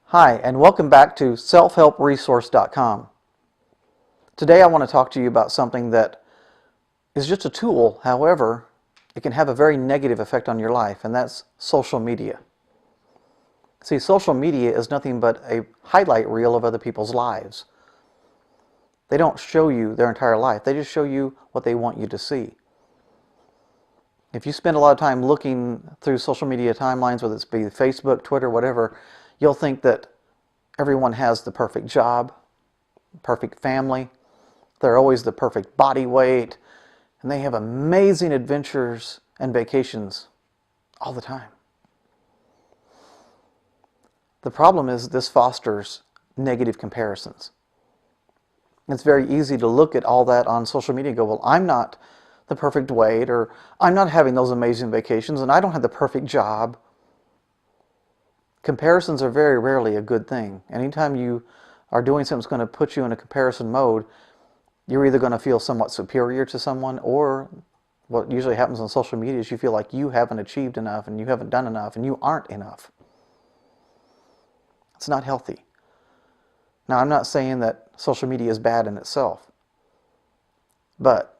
Hi, and welcome back to selfhelpresource.com. Today I want to talk to you about something that is just a tool. However, it can have a very negative effect on your life, and that's social media. See, social media is nothing but a highlight reel of other people's lives. They don't show you their entire life. They just show you what they want you to see. If you spend a lot of time looking through social media timelines, whether it's be Facebook, Twitter, whatever, you'll think that everyone has the perfect job, perfect family, they're always the perfect body weight, and they have amazing adventures and vacations all the time. The problem is this fosters negative comparisons. It's very easy to look at all that on social media and go, well, I'm not the perfect weight, or I'm not having those amazing vacations, and I don't have the perfect job. Comparisons are very rarely a good thing. Anytime you are doing something that's going to put you in a comparison mode, you're either going to feel somewhat superior to someone, or what usually happens on social media is you feel like you haven't achieved enough and you haven't done enough and you aren't enough. It's not healthy. Now, I'm not saying that social media is bad in itself, but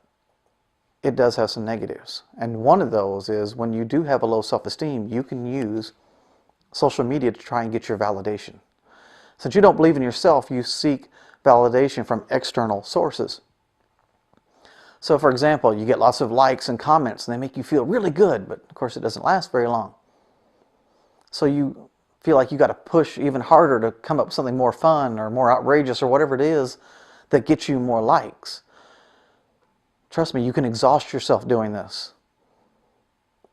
it does have some negatives. And one of those is when you do have a low self-esteem, you can use social media to try and get your validation. Since you don't believe in yourself, you seek validation from external sources. So for example, you get lots of likes and comments and they make you feel really good, but of course it doesn't last very long. So you feel like you got to push even harder to come up with something more fun or more outrageous or whatever it is that gets you more likes. Trust me, you can exhaust yourself doing this.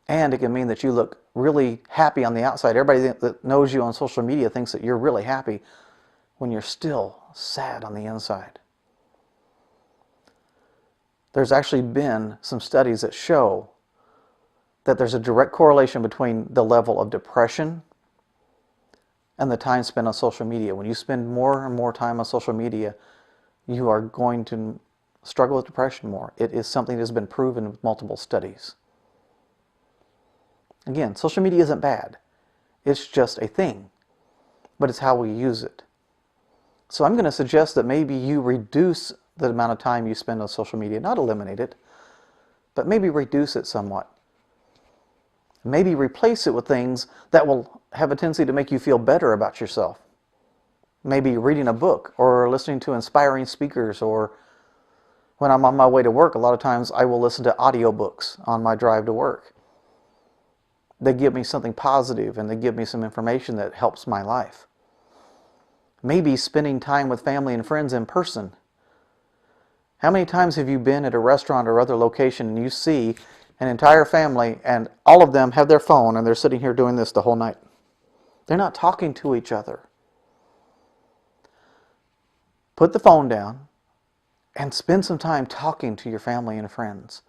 And it can mean that you look really happy on the outside. Everybody that knows you on social media thinks that you're really happy when you're still sad on the inside. There's actually been some studies that show that there's a direct correlation between the level of depression and the time spent on social media. When you spend more and more time on social media, you are going to struggle with depression more. It is something that has been proven with multiple studies. Again, social media isn't bad. It's just a thing, but it's how we use it. So I'm going to suggest that maybe you reduce the amount of time you spend on social media, not eliminate it, but maybe reduce it somewhat. Maybe replace it with things that will have a tendency to make you feel better about yourself. Maybe reading a book or listening to inspiring speakers, or when I'm on my way to work, a lot of times I will listen to audiobooks on my drive to work. They give me something positive and they give me some information that helps my life. Maybe spending time with family and friends in person. How many times have you been at a restaurant or other location and you see an entire family and all of them have their phone and they're sitting here doing this the whole night? They're not talking to each other. Put the phone down and spend some time talking to your family and friends.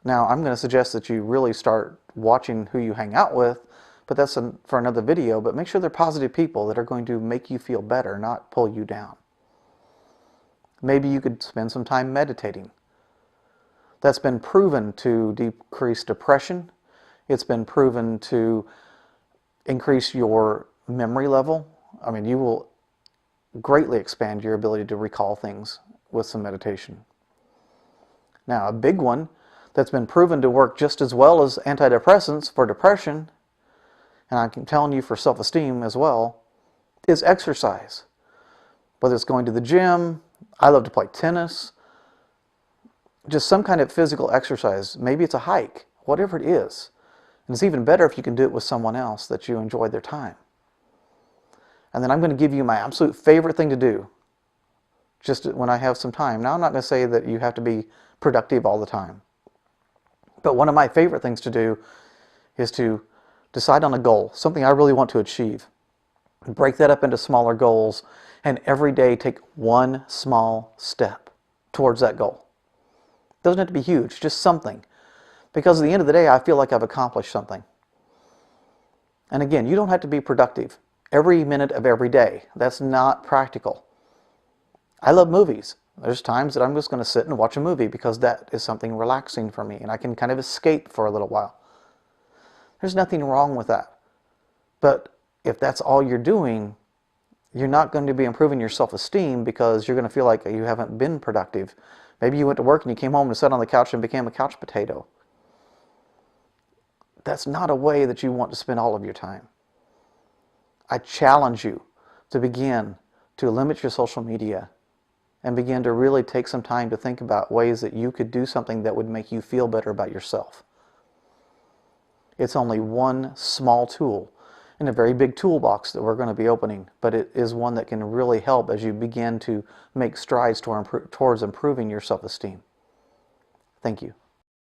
Now, I'm going to suggest that you really start watching who you hang out with, but that's for another video. But make sure they're positive people that are going to make you feel better, not pull you down. Maybe you could spend some time meditating. That's been proven to decrease depression. It's been proven to increase your memory level. I mean, you will greatly expand your ability to recall things with some meditation. Now, a big one that's been proven to work just as well as antidepressants for depression, and I'm telling you for self-esteem as well, is exercise. Whether it's going to the gym, I love to play tennis, just some kind of physical exercise. Maybe it's a hike, whatever it is. And it's even better if you can do it with someone else that you enjoy their time. And then I'm going to give you my absolute favorite thing to do just when I have some time. Now, I'm not going to say that you have to be productive all the time. But one of my favorite things to do is to decide on a goal, something I really want to achieve. Break that up into smaller goals, and every day take one small step towards that goal. It doesn't have to be huge, just something. Because at the end of the day, I feel like I've accomplished something. And again, you don't have to be productive every minute of every day. That's not practical. I love movies. There's times that I'm just going to sit and watch a movie because that is something relaxing for me and I can kind of escape for a little while. There's nothing wrong with that. But if that's all you're doing, you're not going to be improving your self-esteem because you're going to feel like you haven't been productive. Maybe you went to work and you came home and sat on the couch and became a couch potato. That's not a way that you want to spend all of your time. I challenge you to begin to limit your social media and begin to really take some time to think about ways that you could do something that would make you feel better about yourself. It's only one small tool in a very big toolbox that we're going to be opening, but it is one that can really help as you begin to make strides towards improving your self-esteem. Thank you.